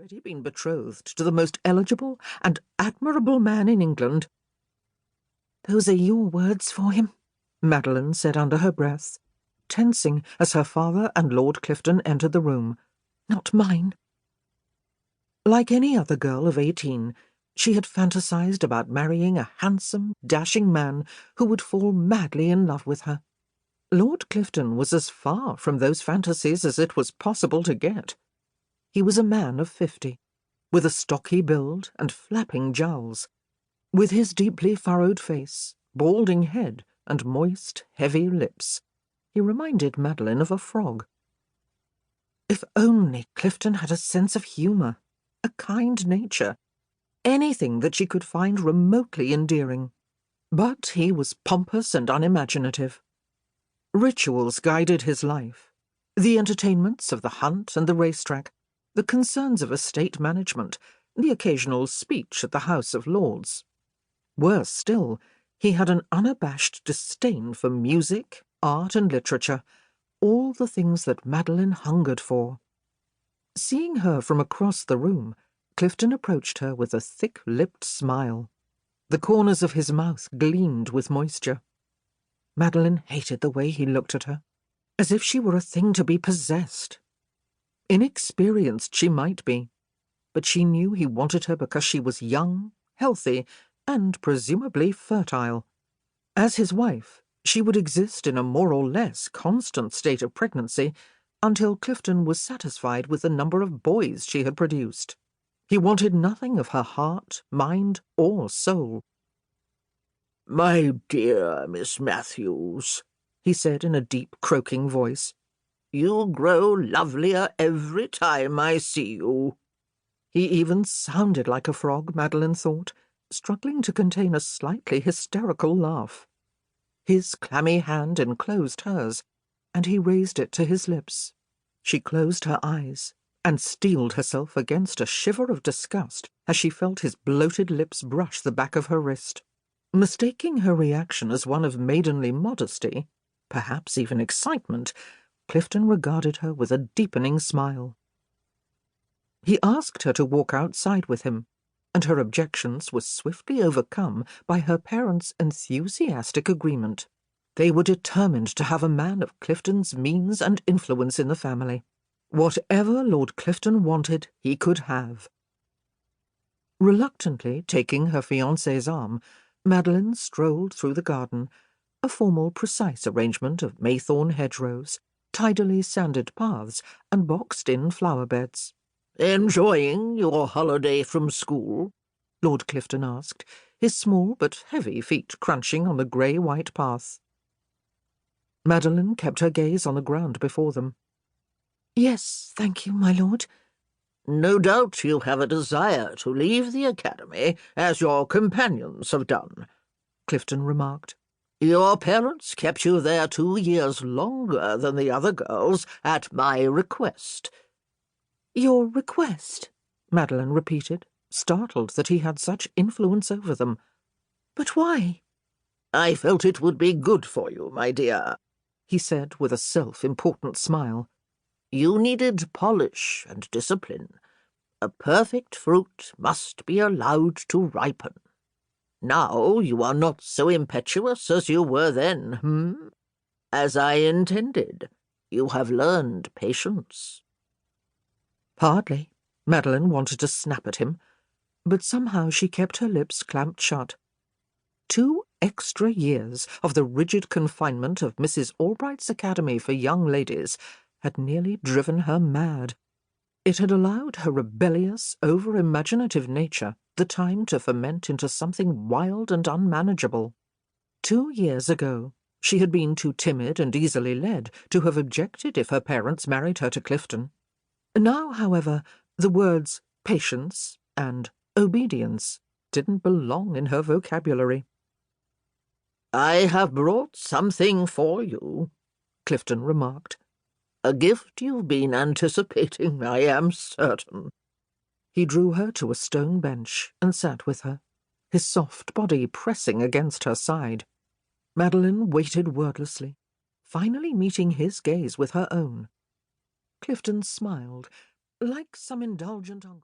already been betrothed to the most eligible and admirable man in England. "Those are your words for him," Madeline said under her breath, tensing as her father and Lord Clifton entered the room. "Not mine." Like any other girl of 18, she had fantasized about marrying a handsome, dashing man who would fall madly in love with her. Lord Clifton was as far from those fantasies as it was possible to get. He was a man of 50, with a stocky build and flapping jowls. With his deeply furrowed face, balding head, and moist, heavy lips, he reminded Madeline of a frog. If only Clifton had a sense of humour, a kind nature, anything that she could find remotely endearing. But he was pompous and unimaginative. Rituals guided his life, the entertainments of the hunt and the racetrack, the concerns of estate management, the occasional speech at the House of Lords. Worse still, he had an unabashed disdain for music, art and literature, all the things that Madeline hungered for. Seeing her from across the room, Clifton approached her with a thick-lipped smile. The corners of his mouth gleamed with moisture. Madeline hated the way he looked at her, as if she were a thing to be possessed. Inexperienced she might be, but she knew he wanted her because she was young, healthy, and presumably fertile. As his wife, she would exist in a more or less constant state of pregnancy until Clifton was satisfied with the number of boys she had produced. He wanted nothing of her heart, mind, or soul. "My dear Miss Matthews," he said in a deep, croaking voice, "you grow lovelier every time I see you." He even sounded like a frog, Madeline thought, struggling to contain a slightly hysterical laugh. His clammy hand enclosed hers, and he raised it to his lips. She closed her eyes and steeled herself against a shiver of disgust as she felt his bloated lips brush the back of her wrist. Mistaking her reaction as one of maidenly modesty, perhaps even excitement, Clifton regarded her with a deepening smile. He asked her to walk outside with him, and her objections were swiftly overcome by her parents' enthusiastic agreement. They were determined to have a man of Clifton's means and influence in the family. Whatever Lord Clifton wanted, he could have. Reluctantly taking her fiancé's arm, Madeline strolled through the garden, a formal, precise arrangement of maythorn hedgerows, tidily sanded paths, and boxed-in flower-beds. "Enjoying your holiday from school?" Lord Clifton asked, his small but heavy feet crunching on the grey-white path. Madeline kept her gaze on the ground before them. "Yes, thank you, my lord." "No doubt you have a desire to leave the academy, as your companions have done," Clifton remarked. "Your parents kept you there 2 years longer than the other girls at my request." "Your request?" Madeline repeated, startled that he had such influence over them. "But why?" "I felt it would be good for you, my dear," he said with a self-important smile. "You needed polish and discipline. A perfect fruit must be allowed to ripen. Now you are not so impetuous as you were then, As I intended, you have learned patience." Hardly. Madeline wanted to snap at him, but somehow she kept her lips clamped shut. 2 extra years of the rigid confinement of Mrs. Albright's Academy for Young Ladies had nearly driven her mad. It had allowed her rebellious, over-imaginative nature the time to ferment into something wild and unmanageable. 2 years ago, she had been too timid and easily led to have objected if her parents married her to Clifton. Now, however, the words patience and obedience didn't belong in her vocabulary. "I have brought something for you," Clifton remarked. "A gift you've been anticipating, I am certain." He drew her to a stone bench and sat with her, his soft body pressing against her side. Madeline waited wordlessly, finally meeting his gaze with her own. Clifton smiled, like some indulgent uncle.